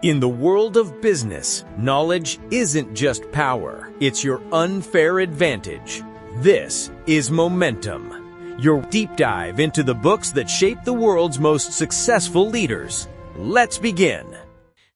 In the world of business, knowledge isn't just power, it's your unfair advantage. This is Momentum, your deep dive into the books that shape the world's most successful leaders. Let's begin.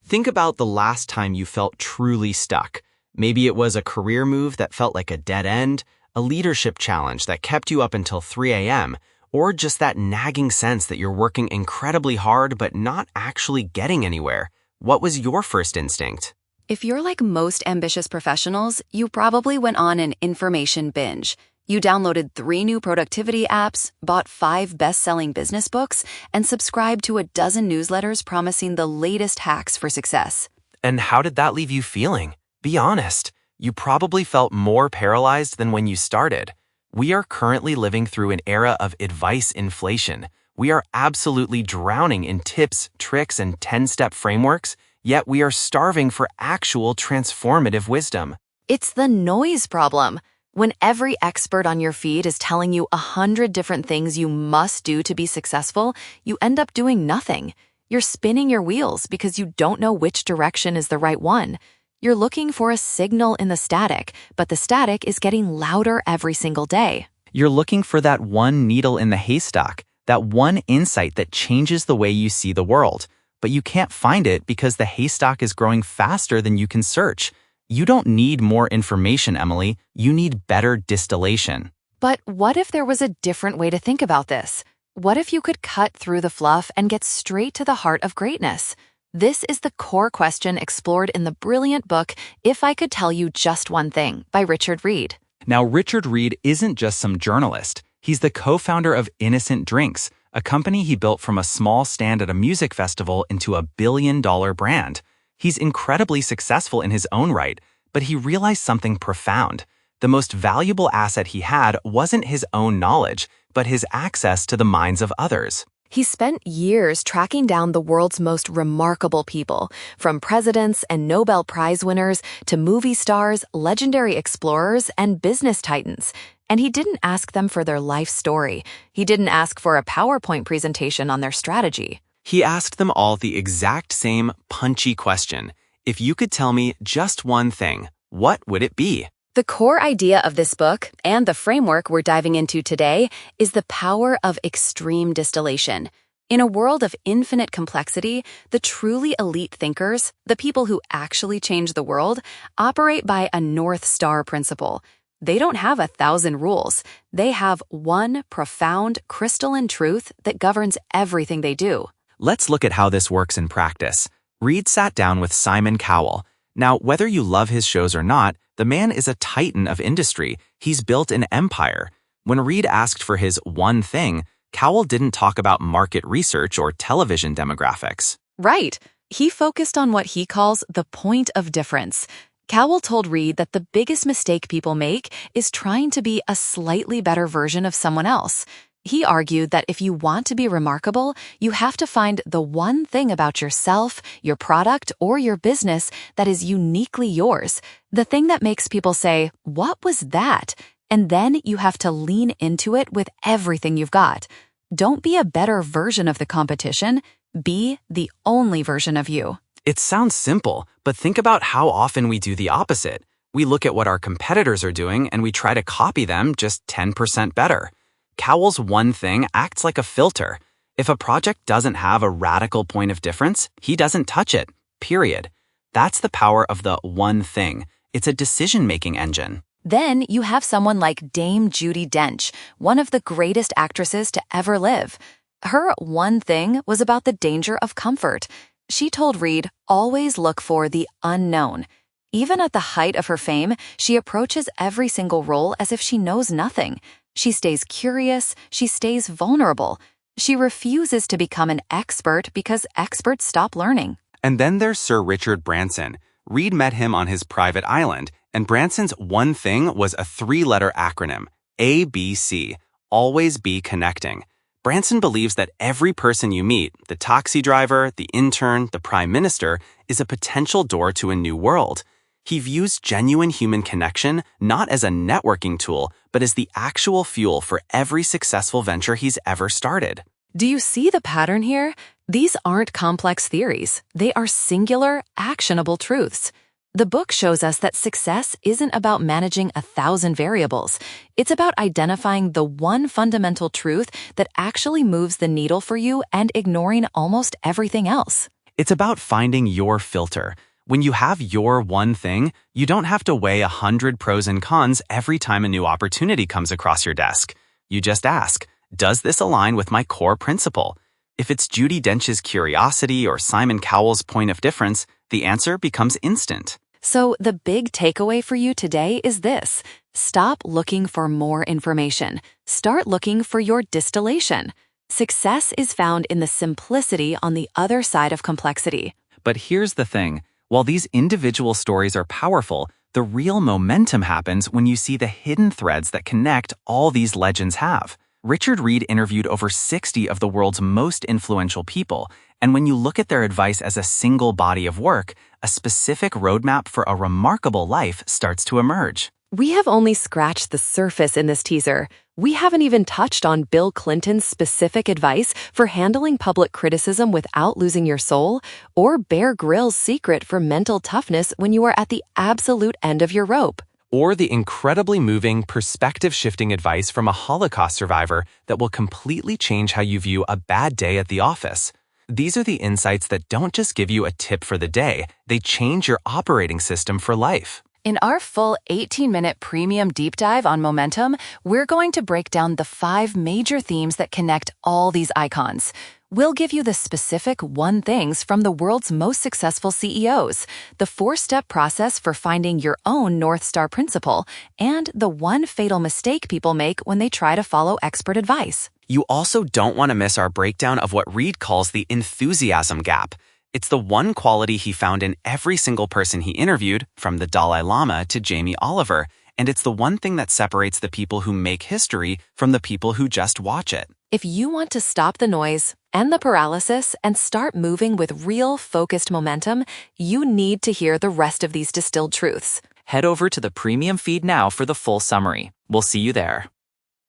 Think about the last time you felt truly stuck. Maybe it was a career move that felt like a dead end, a leadership challenge that kept you up until 3 a.m., or just that nagging sense that you're working incredibly hard but not actually getting anywhere. What was your first instinct? If you're like most ambitious professionals, you probably went on an information binge. You downloaded 3 new productivity apps, bought 5 best-selling business books, and subscribed to a dozen newsletters promising the latest hacks for success. And how did that leave you feeling? Be honest. You probably felt more paralyzed than when you started. We are currently living through an era of advice inflation. We are absolutely drowning in tips, tricks, and 10-step frameworks, yet we are starving for actual transformative wisdom. It's the noise problem. When every expert on your feed is telling you 100 different things you must do to be successful, you end up doing nothing. You're spinning your wheels because you don't know which direction is the right one. You're looking for a signal in the static, but the static is getting louder every single day. You're looking for that one needle in the haystack, that one insight that changes the way you see the world. But you can't find it because the haystack is growing faster than you can search. You don't need more information, Emily. You need better distillation. But what if there was a different way to think about this? What if you could cut through the fluff and get straight to the heart of greatness? This is the core question explored in the brilliant book, If I Could Tell You Just One Thing, by Richard Reed. Now, Richard Reed isn't just some journalist. He's the co-founder of Innocent Drinks, a company he built from a small stand at a music festival into a billion-dollar brand. He's incredibly successful in his own right, but he realized something profound. The most valuable asset he had wasn't his own knowledge, but his access to the minds of others. He spent years tracking down the world's most remarkable people, from presidents and Nobel Prize winners to movie stars, legendary explorers, and business titans. And he didn't ask them for their life story. He didn't ask for a PowerPoint presentation on their strategy. He asked them all the exact same punchy question. If you could tell me just one thing, what would it be? The core idea of this book, and the framework we're diving into today, is the power of extreme distillation. In a world of infinite complexity, the truly elite thinkers, the people who actually change the world, operate by a North Star principle. They don't have 1,000 rules. They have one profound, crystalline truth that governs everything they do. Let's look at how this works in practice. Reed sat down with Simon Cowell. Now, whether you love his shows or not, the man is a titan of industry. He's built an empire. When Reed asked for his one thing, Cowell didn't talk about market research or television demographics. Right. He focused on what he calls the point of difference. Cowell told Reed that the biggest mistake people make is trying to be a slightly better version of someone else. He argued that if you want to be remarkable, you have to find the one thing about yourself, your product, or your business that is uniquely yours, the thing that makes people say, "What was that?" And then you have to lean into it with everything you've got. Don't be a better version of the competition. Be the only version of you. It sounds simple, but think about how often we do the opposite. We look at what our competitors are doing and we try to copy them just 10% better. Cowell's one thing acts like a filter. If a project doesn't have a radical point of difference, he doesn't touch it, period. That's the power of the one thing. It's a decision-making engine. Then you have someone like Dame Judi Dench, one of the greatest actresses to ever live. Her one thing was about the danger of comfort. She told Reed, always look for the unknown. Even at the height of her fame, she approaches every single role as if she knows nothing. She stays curious, she stays vulnerable. She refuses to become an expert because experts stop learning. And then there's Sir Richard Branson. Reed met him on his private island, and Branson's one thing was a 3-letter acronym, ABC, always be connecting. Branson believes that every person you meet, the taxi driver, the intern, the prime minister, is a potential door to a new world. He views genuine human connection not as a networking tool, but as the actual fuel for every successful venture he's ever started. Do you see the pattern here? These aren't complex theories. They are singular, actionable truths. The book shows us that success isn't about managing 1,000 variables. It's about identifying the one fundamental truth that actually moves the needle for you and ignoring almost everything else. It's about finding your filter. When you have your one thing, you don't have to weigh 100 pros and cons every time a new opportunity comes across your desk. You just ask, does this align with my core principle? If it's Judi Dench's curiosity or Simon Cowell's point of difference, the answer becomes instant. So the big takeaway for you today is this: stop looking for more information. Start looking for your distillation. Success is found in the simplicity on the other side of complexity. But here's the thing. While these individual stories are powerful, the real momentum happens when you see the hidden threads that connect all these legends have. Richard Reed interviewed over 60 of the world's most influential people, and when you look at their advice as a single body of work, a specific roadmap for a remarkable life starts to emerge. We have only scratched the surface in this teaser. We haven't even touched on Bill Clinton's specific advice for handling public criticism without losing your soul, or Bear Grylls' secret for mental toughness when you are at the absolute end of your rope. Or the incredibly moving, perspective-shifting advice from a Holocaust survivor that will completely change how you view a bad day at the office. These are the insights that don't just give you a tip for the day, they change your operating system for life. In our full 18-minute premium deep dive on momentum, we're going to break down the 5 major themes that connect all these icons. We'll give you the specific one things from the world's most successful CEOs, the 4-step process for finding your own North Star principle, and the one fatal mistake people make when they try to follow expert advice. You also don't want to miss our breakdown of what Reed calls the enthusiasm gap. It's the one quality he found in every single person he interviewed, from the Dalai Lama to Jamie Oliver, and it's the one thing that separates the people who make history from the people who just watch it. If you want to stop the noise, end the paralysis, and start moving with real, focused momentum, you need to hear the rest of these distilled truths. Head over to the premium feed now for the full summary. We'll see you there.